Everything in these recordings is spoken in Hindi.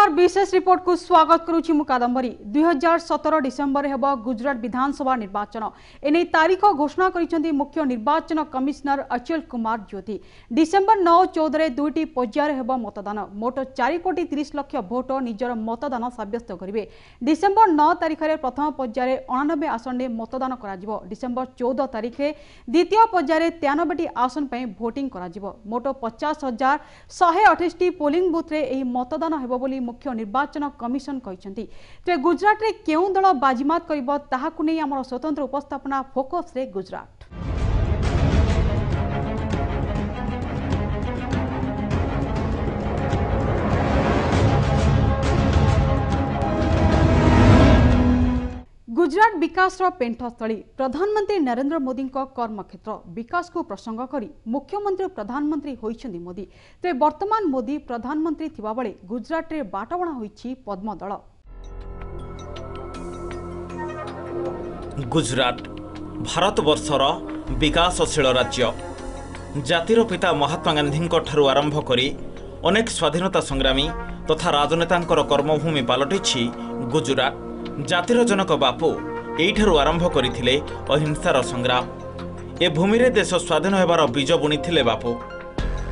नमस्कार विशेष रिपोर्ट को स्वागत करुछि मु कादंबरी 2017 डिसेंबर हेब गुजरात विधानसभा निर्वाचन एने तारीख घोषणा करिसेंती मुख्य निर्वाचन कमिश्नर अचल कुमार ज्योति। डिसेंबर 9-14 रे दुईटी पर्यायर हेब मतदान मोट 4 कोटी 30 लाख भोट निजर मतदान साब्यस्त करिवे। डिसेंबर 9 तारीख रे प्रथम पर्यायर 89 आसन रे मतदान कराजिवो। डिसेंबर 14 तारीख रे द्वितीय पर्यायर 93 आसन पय भोटिंग कराजिवो। मोट 50,128 टी पोलिंग बूथ रे एही मतदान हेबो बोली मुख्य निर्वाचन कमिशन कहिसेंती। ते गुजरात रे केउ दल बाजीमात करिवो ताहाकु नै हमर स्वतंत्र उपस्थापना फोकस रे गुजरात। गुजरात विकास पेंठस्थली प्रधानमंत्री नरेंद्र मोदी कर्मक्षेत्र विकास को प्रसंग करी मुख्यमंत्री प्रधानमंत्री होइछन्ती मोदी। ते वर्तमान मोदी प्रधानमंत्री थिबा बेले गुजरात रे बाटबणा होइछि पद्मदल। गुजरात भारतवर्षर विकासशील राज्य। जातिर पिता महात्मा गांधी ठारू आरंभ करी अनेक स्वाधीनता संग्रामी तथा राजनेतांकर कर्मभूमि पलटिछि गुजरात। जातिर जनक बापू एठारू आरंभ करथिले अहिंसार संग्राम। ए भूमि रे देश स्वाधीन हेबार बीज बुणीथिले बापू।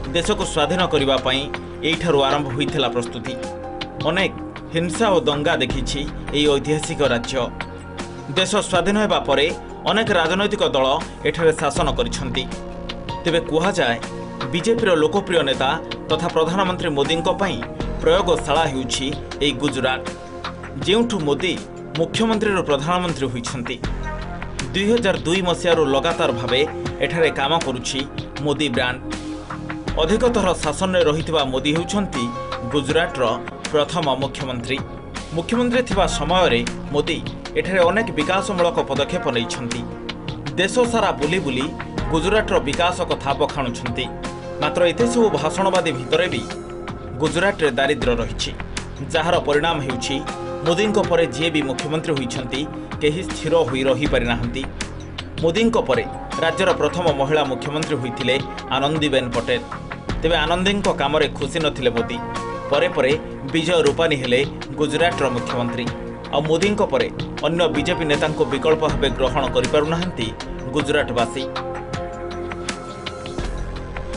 देश को स्वाधीन करिबा पई एठारू आरंभ होइथिला प्रस्तुति। अनेक हिंसा और दंगा देखिछि एई ऐतिहासिक राज्य। देश स्वाधीन हेबा परे अनेक राजनैतिक दल एठारे शासन करिसंती। तेबे कुहा जाय बीजेपी लोकप्रिय नेता तथा प्रधानमंत्री मोदी पई प्रयोगशाला हेउछि एई गुजरात, जेउठु मोदी मुख्यमंत्री प्रधानमंत्री होइछन्ती। 2002 मसीहारू लगातार भावे एठारे काम करुछि मोदी ब्रांड। अधिकतर शासन में रहितबा मोदी हेउछन्ती गुजरातर प्रथम मुख्यमंत्री। मुख्यमंत्री थिबा समय रे मोदी एठारे अनेक विकासमूलक पदक्षेप नैछन्ती। देश सारा बुली बुली गुजरातर विकास कथा बखाणुछन्ती। मात्र एते सब भाषणवादी भितरे भी गुजरात रे दारिद्र्य रहिछि, जार परिणाम हेउछि मोदी परे जे भी मुख्यमंत्री होइछन्ती केही स्थिर होई रही पारि नाहंती। मोदी परे राज्यर प्रथम महिला मुख्यमंत्री होइथिले आनंदीबेन पटेल। तेबे आनंदी काम रे खुशी नथिले मोदी। परे परे विजय रूपानी हेले गुजरातर मुख्यमंत्री। आ मोदी परे अन्य बीजेपी नेता विकल्प भावे ग्रहण करि पारु नाहंती गुजरातवासी।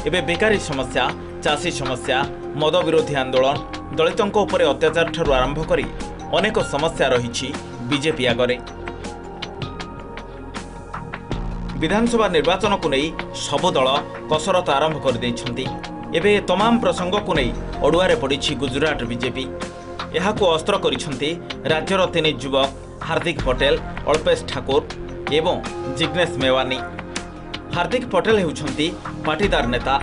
एबे बेकारी समस्या, चाषी समस्या, मद विरोधी आंदोलन, दलितों उपरे अत्याचार ठारू आरंभ करी अनेक समस्या रही बीजेपी आगरे। विधानसभा निर्वाचन को नहीं सबु दल कसरत आरंभ कर देइछन्ती। एबे तमाम प्रसंग को नहीं अड़ुआरे पड़ी गुजरात बीजेपी। यहाको अस्त्र करिछन्ती राज्यर 3 युवक हार्दिक पटेल, अल्पेश ठाकुर एवं जिग्नेश मेवानी। हार्दिक पटेल हेउछन्ती पाटीदार नेता।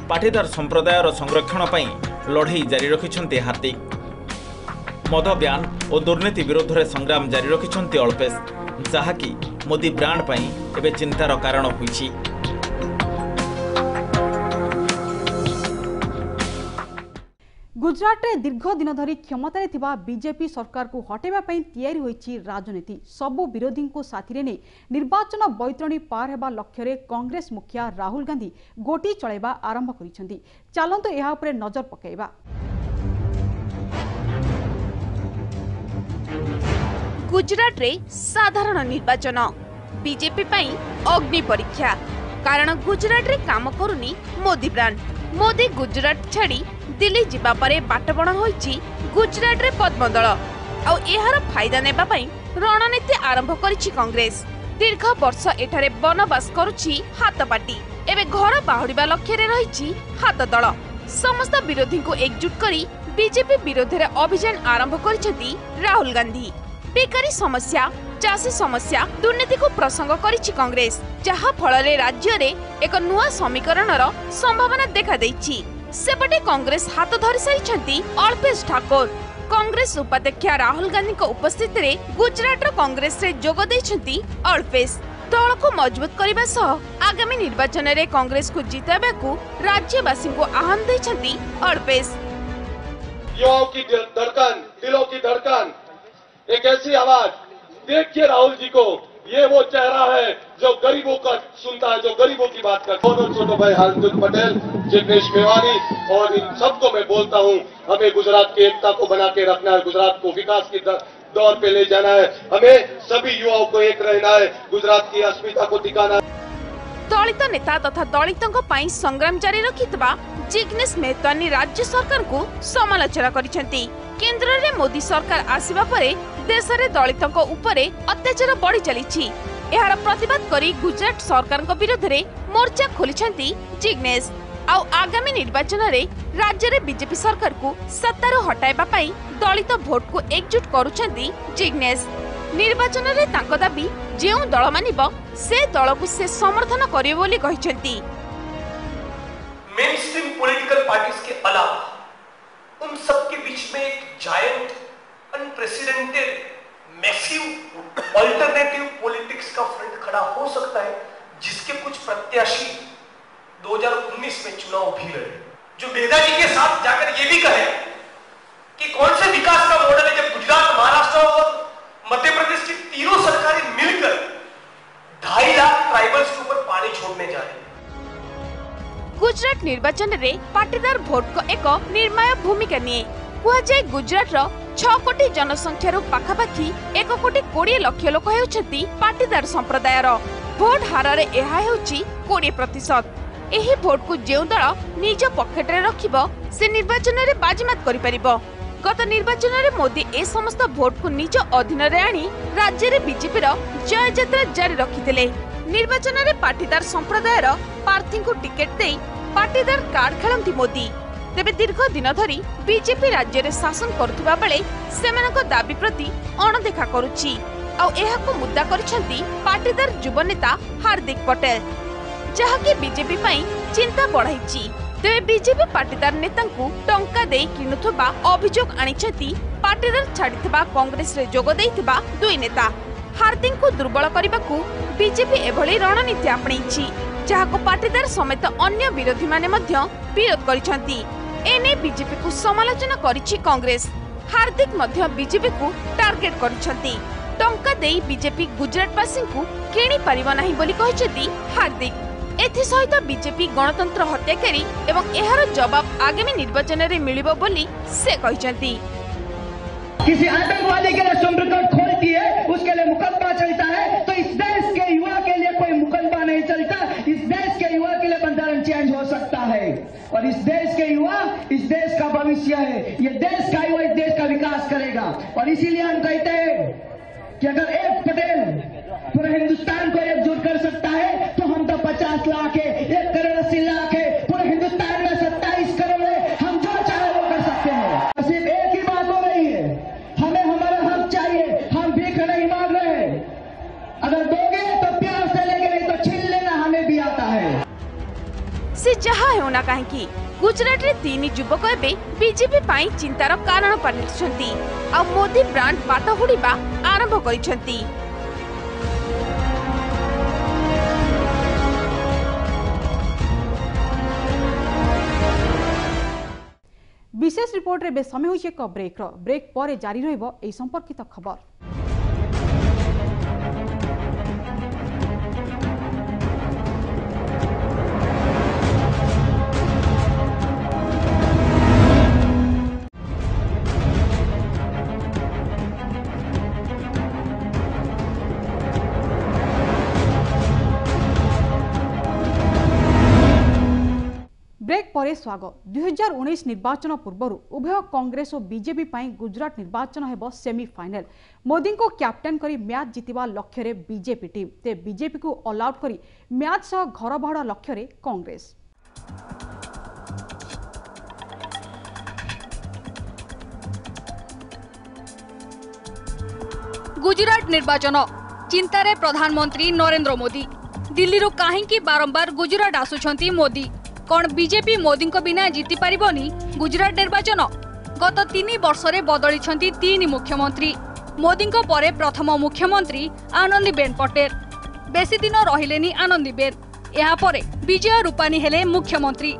पाटीदार संप्रदायर संरक्षण पई लड़ाई जारी रखिछन्ती हार्दिक। मद ब्यान और दुर्नीति विरोध में संग्राम जारी रखिछन्ती अल्पेश, जहाँकि मोदी ब्रांड पई एबे चिंतार कारण होइछि। गुजरात रे दीर्घ दिन धरी क्षमतारे थिबा बीजेपी सरकार को हटेबा पई तैयारी होइछि राजनीति। सबु विरोधी को साथी नै निर्वाचन बैतरणी पार हेबा लक्ष्य रे कांग्रेस मुखिया राहुल गांधी गोटी चलाइबा आरंभ करिसेंती। चलंतु एहा उपरे नजर पकाइबा। गुजरात रे साधारण निर्वाचन बीजेपी पई अग्नि परीक्षा। कारण गुजरात रे काम करूनी मोदी ब्रांड। मोदी गुजरात छाड़ी दिल्ली जिबा परे बाटबणा होइछि गुजरात रे पद्मदल। आ एहार फायदा नेबा पई रणनीति आरंभ करिछि कांग्रेस। दीर्घ वर्ष एठारे बनवास करुछि हातपाटी। एबे घर बाहुड़िबा लक्ष्य रे रहिछि हात दल। समस्त विरोधी को एकजुट करी बीजेपी विरोध रे अभियान आरंभ करिसेंती राहुल गांधी। बेकारी समस्या, चाषी समस्या, दुर्नीति को प्रसंग करिछि कांग्रेस, जहा फଳରେ राज्य रे एक नुआ समीकरणर संभावना देखा दैछि। सेपटे कांग्रेस हाथ धरि सारिछन्ती अल्पेश ठाकुर। कांग्रेस उपाध्यक्ष राहुल गांधी को उपस्थिति रे गुजरात कांग्रेस रे जोग दैछन्ती अल्पेश। दल को मजबूत करबा सह आगामी निर्वाचन रे कांग्रेस को जिताबेकु राज्यवासी को आह्वान दैछन्ती अल्पेश। युवाओं की धड़कन, दिलों की धड़कन, एक ऐसी आवाज। देखिए राहुल जी को ये वो चेहरा है जो गरीबों का सुनता है, जो गरीबों की बात करता है। छोटे भाई हार्दिक पटेल, जिग्नेश मेवानी और इन सबको मैं बोलता हूँ, हमें गुजरात की एकता को बना के रखना है, गुजरात को विकास की दौर पे ले जाना है, हमें सभी युवाओं को एक रहना है, गुजरात की अस्मिता को दिखाना है। दलित नेता तथा दलितों पाई संग्राम जारी रखितबा जिग्नेश मेहतानी राज्य सरकार को समालोचना करिसेंती। केंद्र रे मोदी सरकार आसीबा परे देश रे दलितों उपरे अत्याचार बढ़ी चलीछि। एहार प्रतिवाद करी गुजरात सरकार विरोध रे मोर्चा खोलिसेंती जिग्नेश। आउ आगामी निर्वाचन रे राज्य रे बीजेपी सरकार को सत्तारू हटाइबा पई दलित भोट को एकजुट करूछंती जिग्नेश। निर्वाचन रे तांको दाबी जेउ दल मानिबो से दल को से समर्थन करिवे बोली कहिसेंती। मेनस्ट्रीम पॉलिटिकल पार्टीज के अलावा उन सब के बीच में एक giant unprecedented massive alternative politics का फ्रंट खड़ा हो सकता है, जिसके कुछ प्रत्याशी 2019 में चुनाव भी लड़े, जो बेदा जी के साथ जाकर ये भी कहे कि कौन से विकास का मॉडल है जब गुजरात, महाराष्ट्र और मध्य प्रदेश की तीनों सरकारें मिलकर 2.5 लाख ट्राइबल्स के ऊपर पानी छोड़ने जा रही है। गुजरात निर्वाचन रे पाटीदार भोट को एक निर्णायक भूमिका निये। हुआ जाए गुजरात रो 6 कोटी जनसंख्या रो पाखापाखी 1 कोटी 20 लाख लोक हेउछंती पाटीदार संप्रदाय रो। भोट हार रे एहा हेउची 20%। एही भोट को जेउ दल निज पॉकेट रे रखिबो से निर्वाचन रे बाजीमात करि परिबो। गत निर्वाचन रे मोदी ए समस्त भोट को निज अधीन रे आनी राज्य रे बीजेपी रो जय यात्रा जारी रखिथिले। निर्वाचन रे पाटीदार संप्रदाय रो प्रार्थी को टिकेट दे पाटीदार कार्ड खेलंती मोदी। तेबे दीर्घ दिन धरी बीजेपी राज्य रे शासन करुवा बेले सेमानक दाबी प्रति अणदेखा करुछि। आ एहाको मुद्दा करछंती पाटीदार युवा नेता हार्दिक पटेल, जहाकी बीजेपी पई चिंता बढ़ाइछि। तेबे बीजेपी पाटीदार नेतांकु टंका देई किनुथबा अभियोग आनिछंती पाटीदार छाडिथबा कांग्रेस रे जोग देइथबा दुई नेता। हार्दिक को दुर्बल करबाकू बीजेपी एभली रणनीति आपणैछि, जहाको पाटीदार समेत अन्य विरोधी माने मध्य विरोध करिसंती। एने बीजेपी को समालोचना करिछि कांग्रेस। हार्दिक मध्य बीजेपी को टार्गेट करिसंती। टंका देई बीजेपी गुजरातवासी को किणी परिबो नाही बोली कहिसंती हार्दिक। एथि सहित बीजेपी गणतंत्र हत्याकारी एवं एहार जवाब आगामी निर्वाचन रे मिलिबो बोली से कहिसंती। किसी आतंकवादी के लिए सुप्रीम कोर्ट खोलती है, उसके लिए मुकदमा चलता है, तो इस देश के युवा के लिए कोई मुकदमा नहीं चलता। इस देश के युवा के लिए बंधारण चेंज हो सकता है, और इस देश के युवा इस देश का भविष्य है। ये देश का युवा इस देश का विकास करेगा। और इसीलिए हम कहते हैं कि अगर एक पटेल पूरे हिंदुस्तान को एकजुट कर सकता है, तो हम तो 50 लाख है, 1 करोड़ 80 लाख है, पूरे हिंदुस्तान में 27 करोड़ है, हम जो चाहे वो कर सकते हैं। सिर्फ एक ही बात हो रही है, हमें हमारा हक चाहिए, हम भीख नहीं मांग रहे हैं। अगर दोगे तो प्यार से लेके, नहीं तो छीन लेना हमें भी आता है। से जहा हेउना काहेकि गुजरात रे 3 युवक एबे बीजेपी पाई चिंतार कारण पालिछंती। आ मोदी ब्रांड बात हुडिबा आरंभ करिसंती। विशेष रिपोर्ट रे समय होइछ एक ब्रेक पर जारी रहइबो एई संपर्कित खबर। ब्रेक पर स्वागत। 2019 निर्वाचन पूर्व उभय कांग्रेस और बीजेपी पाई गुजरात निर्वाचन हेबो सेमीफाइनल। मोदी को कैप्टेन करी मैच जितिबा लक्ष्य रे बीजेपी टीम ते बीजेपी को ऑल आउट करी मैच सह घर बाहर लक्ष्य रे कांग्रेस। गुजरात निर्वाचन चिंतारे प्रधानमंत्री नरेंद्र मोदी। दिल्ली रो काहेकि बारंबार गुजरात आसुछंती मोदी। कौन बीजेपी मोदी को बिना जीति पारिबोनी गुजरात निर्वाचन? गत 3 वर्ष रे बदली 3 मुख्यमंत्री। मोदी को परे प्रथम मुख्यमंत्री आनंदीबेन पटेल। बेसी दिन रहिलेनी आनंदीबेन। यहाँ परे विजय रूपानी हेले मुख्यमंत्री।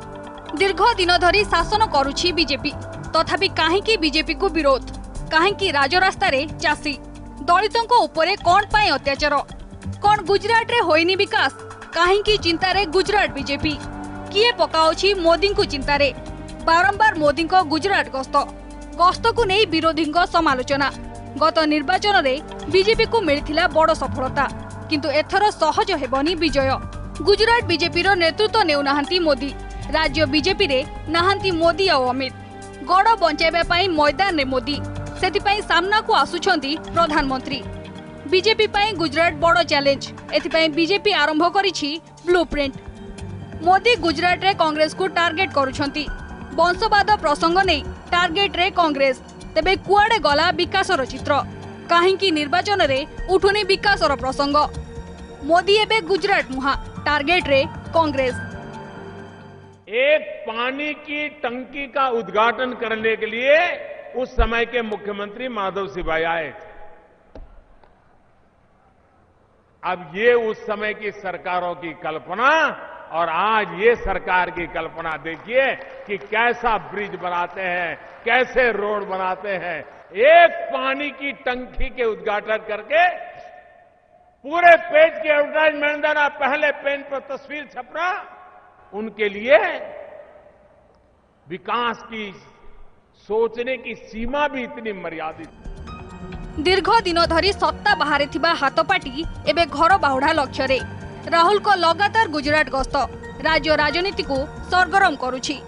दीर्घ दिन धरी शासन करुछि बीजेपी, तथापि काहेकि बीजेपी को विरोध? काहेकि राजरास्ता रे चासी? दलितों उपरे कौन पाई अत्याचार? कौन गुजरात रे होइनी विकास काहे की चिंता रे गुजरात बीजेपी किए पकाउछि मोदी को चिंता रे बारंबार मोदी को गुजरात गस्त को नहीं विरोधी समालोचना गत निर्वाचन रे बीजेपी को मिलिथिला बड़ सफलता किंतु एथर सहज हेबनी विजय गुजरात बीजेपी रो नेतृत्व नेउनाहांती मोदी राज्य बीजेपी रे नाहांती मोदी और अमित गड़ बंचाइबा पई मैदान रे मोदी सेतिपई सामना को आसुछंती प्रधानमंत्री बीजेपी पई गुजरात बड़ चैलेंज एथिपई बीजेपी आरंभ करिछि ब्लूप्रिंट मोदी गुजरात रे कांग्रेस को टार्गेट करूछंती वंशवाद प्रसंग नहीं टार्गेट रे कांग्रेस तेबे कुआडे गला विकासर चित्र काहेकि निर्वाचन रे उठुनी विकासर प्रसंग मोदी एबे गुजरात मुहा टार्गेट रे कांग्रेस एक पानी की टंकी का उद्घाटन करने के लिए उस समय के मुख्यमंत्री माधव सिंह आए थे। अब ये उस समय की सरकारों की कल्पना और आज ये सरकार की कल्पना देखिए कि कैसा ब्रिज बनाते हैं, कैसे रोड बनाते हैं। एक पानी की टंकी के उद्घाटन करके पूरे पेज के एडवर्टाइजमेंट देना, पहले पेन पर तस्वीर छपना, उनके लिए विकास की सोचने की सीमा भी इतनी मर्यादित। दीर्घ दिन धरी सत्ता बाहर थिबा हाथपाटी एबे घर बाहुडा लक्ष्य रे राहुल को लगातार गुजरात गस्त राज्य राजनीति को सरगरम करुछि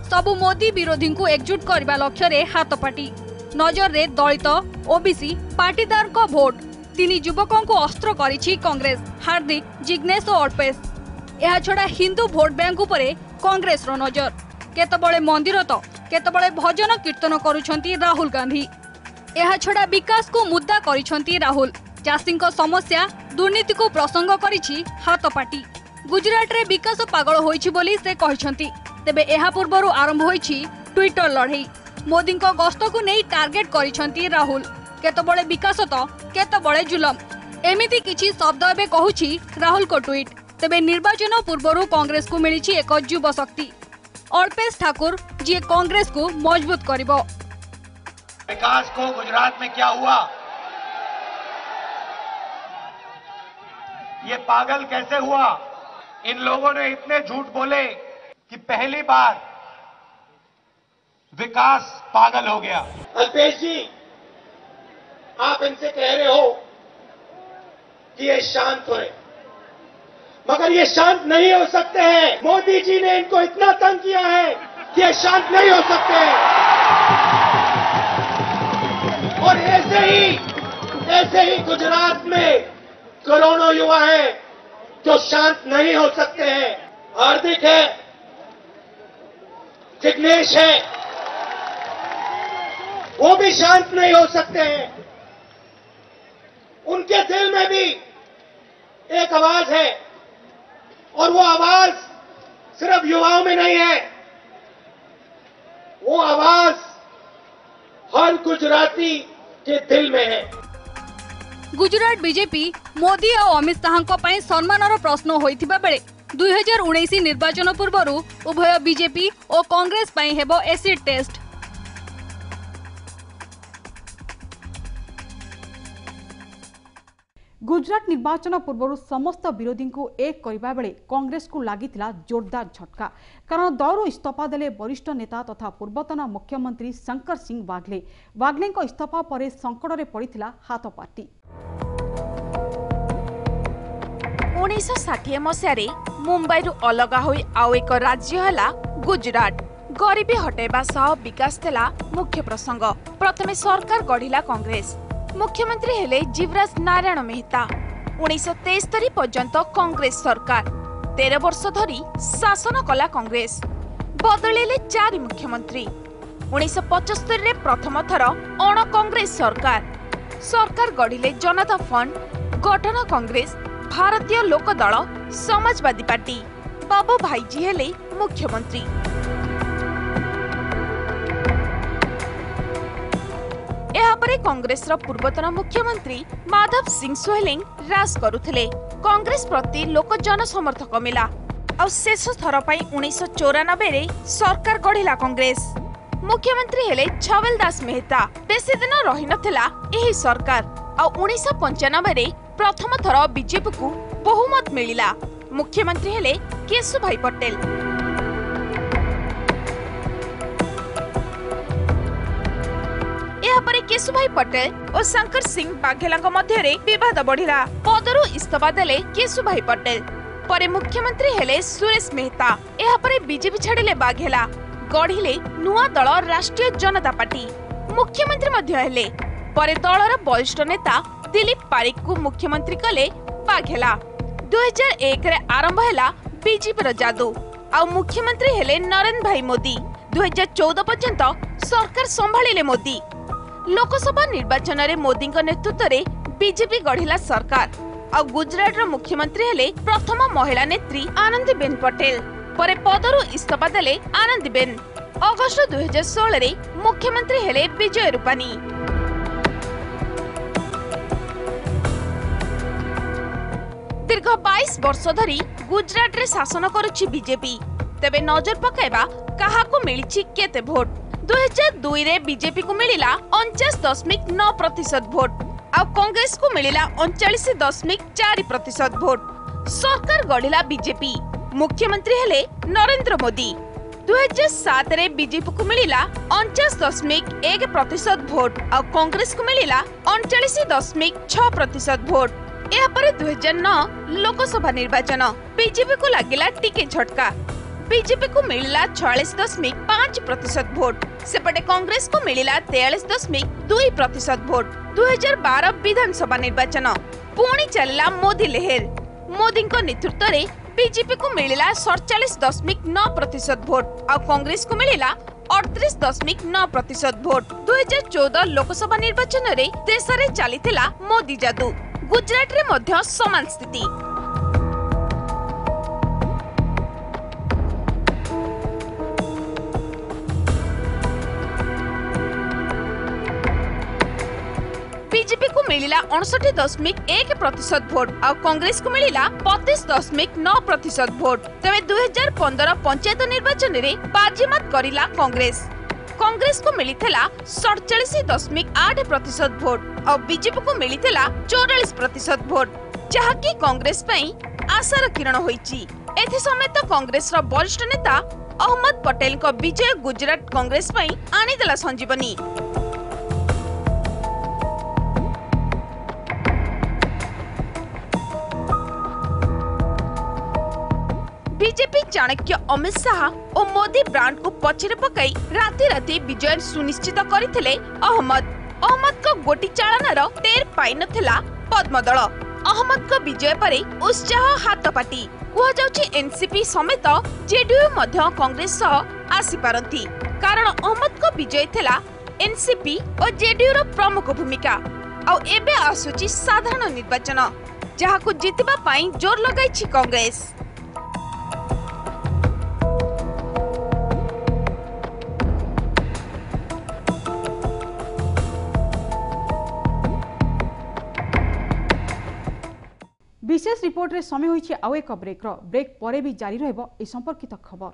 सबु मोदी विरोधी को एकजुट करबा लक्ष्य रे हाथपाटी नजर रे दलित ओबीसी पाटीदार को वोट तीन युवकों को अस्त्र करिछि कांग्रेस हार्दिक जिग्नेश और अल्पेश यह छड़ा हिंदू भोट बैंक उपरे कांग्रेस रो नजर केतबळे मंदिर तो केतबळे भजन कीर्तन करूछंती राहुल गांधी यह छड़ा विकास को मुद्दा करिछंती राहुल चाषी समस्या दुर्नीति को प्रसंग करिछि हाथपाटी गुजरात रे विकास पागल होइछि बोली से कहिछंती तेबे एहा पूर्वरु आरंभ होइछि ट्विटर लड़ाई मोदी को गस्त को नहीं टार्गेट करिछंती राहुल केतबळे विकास तो केतबळे जुलम एमिति किछि शब्द एबे कहुछि राहुल को ट्वीट तेबे निर्वाचन पूर्वरु कांग्रेस को मिलिछि एक युवा शक्ति अल्पेश ठाकुर जी कांग्रेस को मजबूत करिबो। विकास को गुजरात में क्या हुआ, ये पागल कैसे हुआ? इन लोगों ने इतने झूठ बोले कि पहली बार विकास पागल हो गया। अल्पेश जी, आप इनसे कह रहे हो कि ये शांत होए, मगर ये शांत नहीं हो सकते हैं। मोदी जी ने इनको इतना तंग किया है कि ये शांत नहीं हो सकते हैं। और ऐसे ही गुजरात में करोड़ों युवा हैं जो शांत नहीं हो सकते हैं। हार्दिक है, जिग्नेश है, वो भी शांत नहीं हो सकते हैं। उनके दिल में भी एक आवाज है और वो आवाज सिर्फ युवाओं में नहीं है, वो आवाज हर गुजराती के दिल में है। गुजरात बीजेपी मोदी और अमित शाह सम्मानर प्रश्न होइथिबा बेले 2019 निर्वाचन पूर्वरु उभय बीजेपी और कांग्रेस पई हेबो एसिड टेस्ट। गुजरात निर्वाचन पूर्व समस्त विरोधी को एक करबा बेले कांग्रेस को लागिथिला जोरदार झटका कारण दलरू इस्तीफा देले वरिष्ठ नेता तथा पूर्वतन मुख्यमंत्री शंकर सिंह वाग्ले को इस्तीफा पर संकट में पड़िथिला हाथपाटी। 1960 मसीह मुंबई रु अलग होई आउ एक राज्य हला गुजरात। गरीबी हटेबा सह विकास देला मुख्य प्रसंग। प्रथमे सरकार गढ़िला कांग्रेस, मुख्यमंत्री हेले जीवराज नारायण मेहता। 1973 पर्यंत कांग्रेस सरकार 13 वर्ष धरी शासन कला कांग्रेस। बदलिले 4 मुख्यमंत्री। 1975 रे प्रथम थर अण कांग्रेस सरकार गढ़िले जनता फ्रंट, गठन कांग्रेस, भारतीय लोक दल, समाजवादी पार्टी। बाबू भाईजी हेले मुख्यमंत्री। एहापरे कांग्रेस पूर्वतन मुख्यमंत्री माधव सिंह सोहेलिंग राज करुथिले। कांग्रेस प्रति लोक जन समर्थक मिला आ शेष थर पई 1994 रे सरकार गढ़िला कांग्रेस। मुख्यमंत्री हेले छवल दास मेहता। बेसी दिन रही नथिला एही सरकार आ 1995 रे प्रथम थर बीजेपी को बहुमत मिलिला। मुख्यमंत्री हेले केशुभाई पटेल। यापरे केशुभाई पटेल और शंकर सिंह बाघेला मध्य विवाद बढ़िला। पदरु इस्तीफा देले केशुभाई पटेल। परे मुख्यमंत्री हेले सुरेश मेहता। यापरे बीजेपी छाड़िले बाघेला, गढ़िले नुआ दल राष्ट्रीय जनता पार्टी। मुख्यमंत्री मध्य हेले। परे दलर वरिष्ठ नेता दिलीप पारिक को मुख्यमंत्री कले बाघेला। 2001 रे आरंभ हैला बीजेपी रो जादू। आ मुख्यमंत्री हेले नरेंद्र भाई मोदी। 2014 पर्यंत सरकार संभाळिले मोदी। लोकसभा निर्वाचन रे मोदी नेतृत्व रे बीजेपी गढ़िला सरकार। आ गुजरात रो मुख्यमंत्री हेले प्रथम महिला नेत्री आनंदीबेन पटेल। परे पदरु इस्तीफा देले आनंदीबेन। अगस्त 2016 रे मुख्यमंत्री हेले विजय रूपानी। दीर्घ 22 वर्ष धरी गुजरात रे शासन करुछि बीजेपी। तेबे नजर पकाइबा काहाकू मिलिछि केते भोट। 2002 रे बीजेपी को मिलिला 49.9% भोट। आ कांग्रेस को मिलिला 39.4% भोट। सरकार गढ़िला बीजेपी। मुख्यमंत्री हेले नरेंद्र मोदी। 2007 रे बीजेपी को मिलिला 49.1% भोट। आ कांग्रेस को मिलिला 39.6% भोट। या पर 2009 लोकसभा निर्वाचन बीजेपी को लागिला टिके झटका। बीजेपी को मिलिला 46.5% भोट। सेपटे कांग्रेस को मिलिला 43.2% भोट। 2012 विधानसभा निर्वाचन पुणी चलिला मोदी लहर। मोदी नेतृत्व रे बीजेपी को मिलिला 47.9% भोट। आ कांग्रेस को मिलिला 38.9% भोट। 2014 लोकसभा निर्वाचन रे देश रे चलीथिला मोदी जादू। गुजरात रे मध्य समान स्थिति। बीजेपी को मिलिला 59.1% भोट। आ कांग्रेस को मिलिला 32.9% भोट। तबे 2015 पंचायत निर्वाचन रे बाजीमात करिला कांग्रेस। कांग्रेस को मिलिथिला 47.8% भोट और बीजेपी को मिलिथिला 44% भोट, जहाकी कांग्रेस पई आशार किरण होईची। एथि समेत कांग्रेस रो वरिष्ठ नेता अहमद पटेल को विजय गुजरात कांग्रेस पई आनिदेला संजीवनी। बीजेपी चाणक्य अमित शाह और मोदी ब्रांड को पछरे पकाई राति राति विजय सुनिश्चित करथिले अहमद को गोटी चालनार टेर पाई नथिला पद्मदल। अहमद को विजय परे उत्साह हाथपाटी कुआ जाउची। एनसीपी समेत जेडीयू मध्य कांग्रेस सह आसी पारंती, कारण अहमद को विजय थिला एनसीपी और जेडीयू रो प्रमुख भूमिका। आ एबे आसुची साधारण निर्वाचन, जहाकू जितबा पाई जोर लगाइछि कांग्रेस। विशेष रिपोर्ट रे समय होइछि आउ एक ब्रेक परे भी जारी रहबो ए संपर्कित खबर।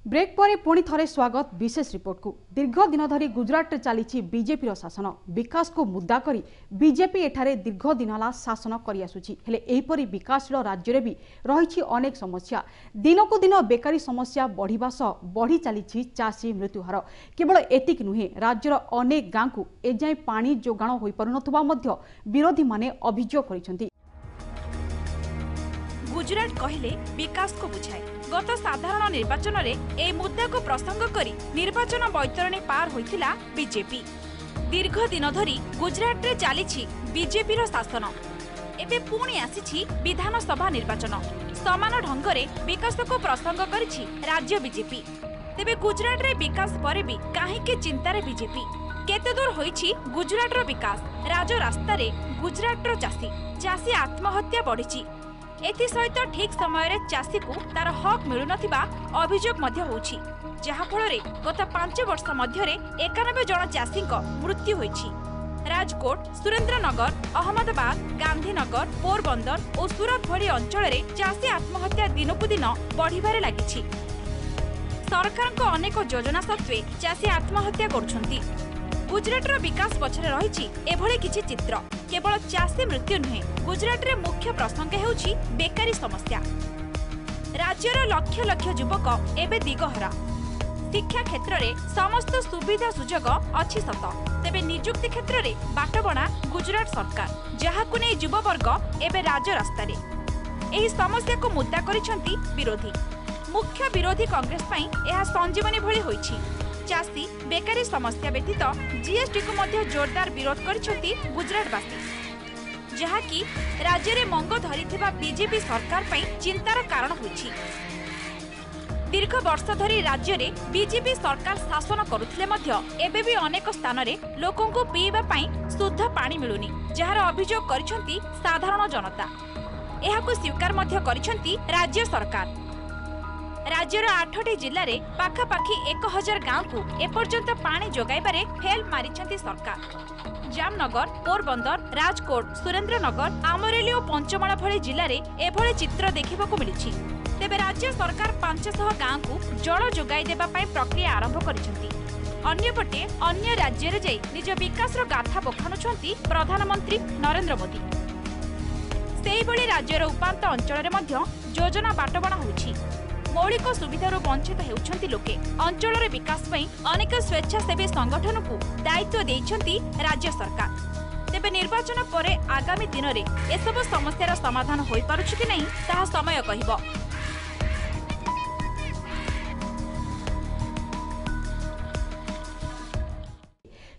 ब्रेक पर पुणी थरे स्वागत विशेष रिपोर्ट को। दीर्घ दिन धरी गुजरात चली बीजेपी शासन। विकास को मुद्दा करी बीजेपी एठारे दीर्घ दिन शासन करि आसुछि। हेले एहिपरि विकासशील राज्य भी रही अनेक समस्या। दिन को दिन बेकारी समस्या बढ़िबा सह बढ़ी चली चाषी मृत्युहार। केवल एतिक नुहे, राज्यर अनेक गाँव को एजाए पानी जोगाण होई पारुनथुबा मध्य विरोधी माने अभियोग करिसेंती। गुजरात कहले विकास को बुझाए। गत साधारण निर्वाचन में ए मुद्दा को प्रसंग करी निर्वाचन बैतरणी पार होइथिला बीजेपी। दीर्घ दिन धरी गुजरात रे चली बीजेपी रो शासन। एबे पुणी आसी विधानसभा निर्वाचन। समान ढंग रे विकास को प्रसंग करिछि राज्य बीजेपी। तेबे गुजरात रे विकास परे भी काहेकि चिंतार बीजेपी। केते दूर होइछि गुजरात रो विकास? राज रास्ता रे गुजरात रो चाषी आत्महत्या बढ़िछि। एथि सहित ठीक समय रे चाषी को तार हक मिलु नथिबा अभियोग मध्य होउछि। जहा फल गत 5 वर्ष मध्य 91 जन चाषी मृत्यु होइछि। राजकोट, सुरेंद्रनगर, अहमदाबाद, गांधीनगर, पोरबंदर और सूरत भली अंचल में चाषी आत्महत्या दिनकू दिन बढ़िबारे लागिछि। सरकार अनेक योजना सत्वे चाषी आत्महत्या करुछंती। गुजरातर विकास पछरे रहिछि एभली किछि चित्र। केवल चाषी मृत्यु नुहे, गुजरात रे मुख्य प्रसंग हेउछि बेकारी समस्या। राज्यर लक्ष लक्ष युवक एबे दिगहरा। शिक्षा क्षेत्र में समस्त सुविधा सुजोग अच्छी सत, तेबे निजुक्ति क्षेत्र में बाटबणा गुजरात सरकार, जहाकु नै युववर्ग एबे राजरास्ता रे। एही समस्या को मुद्दा करिसंती विरोधी। मुख्य विरोधी कांग्रेस पई एहा संजीवनी भली होइछि। चाषी बेकारी समस्या व्यतीत जीएसटी को मध्य जोरदार विरोध करिसंती गुजरातवासी, जहाकि राज्य में मंग धरिथिबा बीजेपी सरकार पई चिंतार कारण होइछि। दीर्घ वर्ष धरी राज्य में बीजेपी सरकार शासन करुथिले मध्य एबे भी अनेक स्थान रे लोकों को पीवा पाई शुद्ध पानी मिलुनी, जार अभियोग करिसंती साधारण जनता। एहाकु स्वीकार मध्य करिसंती राज्य सरकार। राज्यर 8टी जिल्ला रे पाखापाखी 1000 गांव को एपर्यंत पानी जोगाइबारे फेल मारिछंती सरकार। जामनगर, पोरबंदर, राजकोट, सुरेंद्रनगर, आमरेली और पंचमला भली जिल्ला रे एभली चित्र देखिबाकू मिलिछि। तेबे राज्य सरकार 500 गांव को जल जोगाई देबा पाई प्रक्रिया आरंभ करिसंती। अन्यपटे अन्य राज्य रे जाई निज विकास रो गाथा बखानुछंती प्रधानमंत्री नरेंद्र मोदी। सेही बळी राज्यर उपांत अंचल रे मध्य योजना बाटबणा होछि। मौलिक सुविधार वंचित हेउछंती लोके। अंचल रे विकास पई अनेक स्वेच्छासेवी संगठन को दायित्व देइछंती राज्य सरकार। तेबे निर्वाचन परे आगामी दिन रे एसब समस्यार समाधान होई पारुछि कि नहीं ताहा समय कहिबो।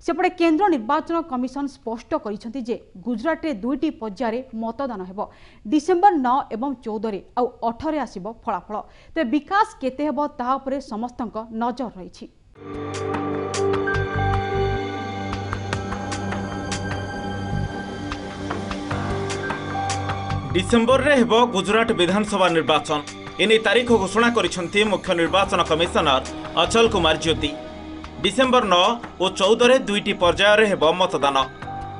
सेपटे केंद्र निर्वाचन कमिशन स्पष्ट करिसंती जे गुजरात रे 2टी पर्याय मतदान हेबो। डिसेंबर 9 एवं 14 आउ 18 आसीबो फलाफल। ते विकास केते हेबो ताहा उपरे समस्तक नजर रहिछि। डिसेंबर रे हेबो गुजरात विधानसभा निर्वाचन। एने तारीख घोषणा करिसंती मुख्य निर्वाचन कमिशनर अचल कुमार ज्योति। डिसेंबर 9 और 14 रे 2टी पर्याय रे हेबो मतदान।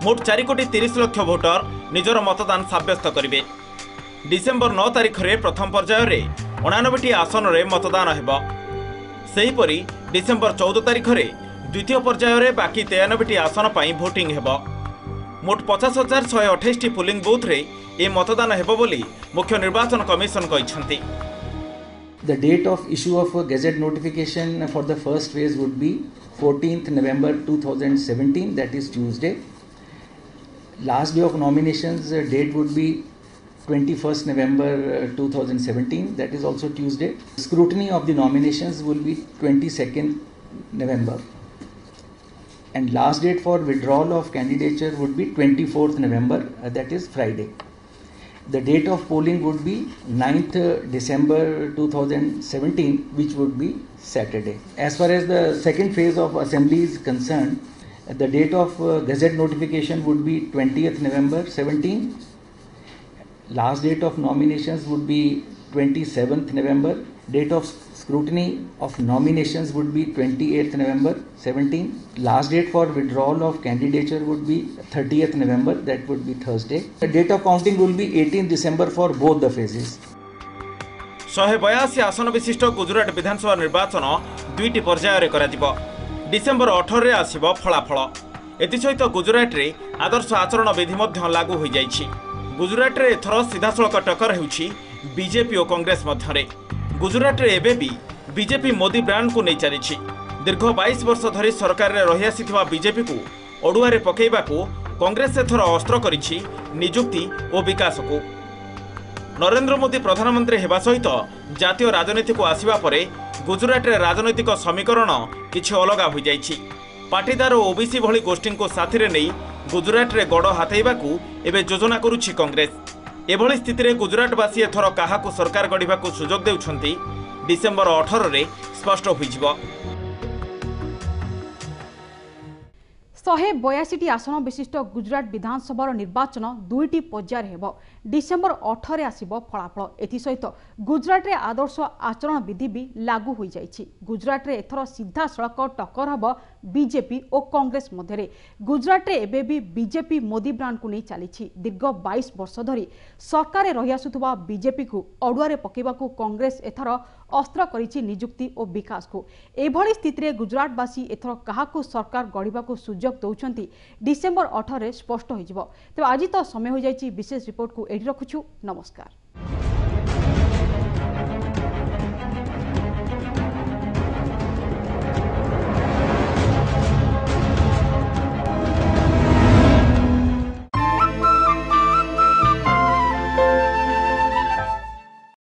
मोट 4,30,00,000 भोटर निजर मतदान साब्यस्त करिवे। डिसेंबर 9 तारीख रे प्रथम पर्याय रे 89टी आसन रे मतदान हेबो। सेहीपरि डिसेंबर 14 तारीख रे द्वितीय पर्याय रे बाकी 93टी आसन पई भोटिंग हेबो। मोट 50,128टी पोलिंग बूथ रे ए मतदान हेबो बोली मुख्य निर्वाचन commission कहिसंती। The date of issue of a gazette notification for the first phase would be 14th November 2017, that is Tuesday. Last day of nominations date would be 21st November 2017, that is also Tuesday. Scrutiny of the nominations will be 22nd November. And last date for withdrawal of candidature would be 24th November, that is Friday. The date of polling would be 9th December 2017, which would be Saturday. As far as the second phase of assembly is concerned, the date of gazette notification would be 20th November 17. Last date of nominations would be 27th November. Date of scrutiny of nominations would be 28th November 17. Last date for withdrawal of candidature would be 30th November, that would be Thursday. The date of counting will be 18th December for both the phases. 182 आसन विशिष्ट गुजरात विधानसभा निर्वाचन 2टी पर्याय रे कराजिबो। डिसेंबर 18 रे आसीबो फलाफल। एतिसहित गुजरात रे आदर्श आचरण विधि मध्य लागू होई जाइछि। गुजरात रे एथर सीधासळख टक्कर हेउछि बीजेपी और कांग्रेस मध्यरे। गुजरात रे एबे भी बीजेपी मोदी ब्रांड को नहीं चलिछि। दीर्घ 22 वर्ष धरी सरकार रे रहि आसिथिबा बीजेपी को ओडुआरे पकेइबाकू कांग्रेस एथर अस्त्र करिछि नियुक्ति और विकास को। नरेंद्र मोदी प्रधानमंत्री हेबा सहित जातीय राजनीति को आसिबा परे गुजरात रे राजनैतिक समीकरण किछि अलगा होई जाइछि। पाटीदार और ओबीसी भली गोष्ठी को साथी रे नै गुजरात रे गड़ हाथेइबाकू एबे योजना करुछि कांग्रेस। एभली स्थिति रे गुजरातवासी एथर काहाकू सरकार गढ़िबाकू सुजोग देउछंती डिसेंबर 18 रे स्पष्ट होइजिबो। 182 आसन विशिष्ट गुजरात विधानसभा निर्वाचन 2टी पर्यायर हेब डिसेम्बर 8 रे आसिबो फलाफल एथिसहित गुजरात रे आदर्श आचरण विधि भी लागू हो जाइछि। गुजरात रे एथर सीधा सड़क टक्कर हब बीजेपी और कांग्रेस मध्य। गुजरात रे एबे भी बीजेपी मोदी ब्रांड को नहीं चली दीर्घ 22 वर्ष धरी सरकार रही आसुवा बीजेपी को अड़ुआरे पकेबा कांग्रेस एथर अस्त्र करिछि नियुक्ति और विकास को। एभली स्थिति रे गुजरातवासी एथर काहाकू सरकार गढ़ा सुजोग दौरान डिसेम्बर 8 रे स्पष्ट हो। तेज आज तो समय हो जाइछि। विशेष रिपोर्ट को एठी रखुछु। नमस्कार।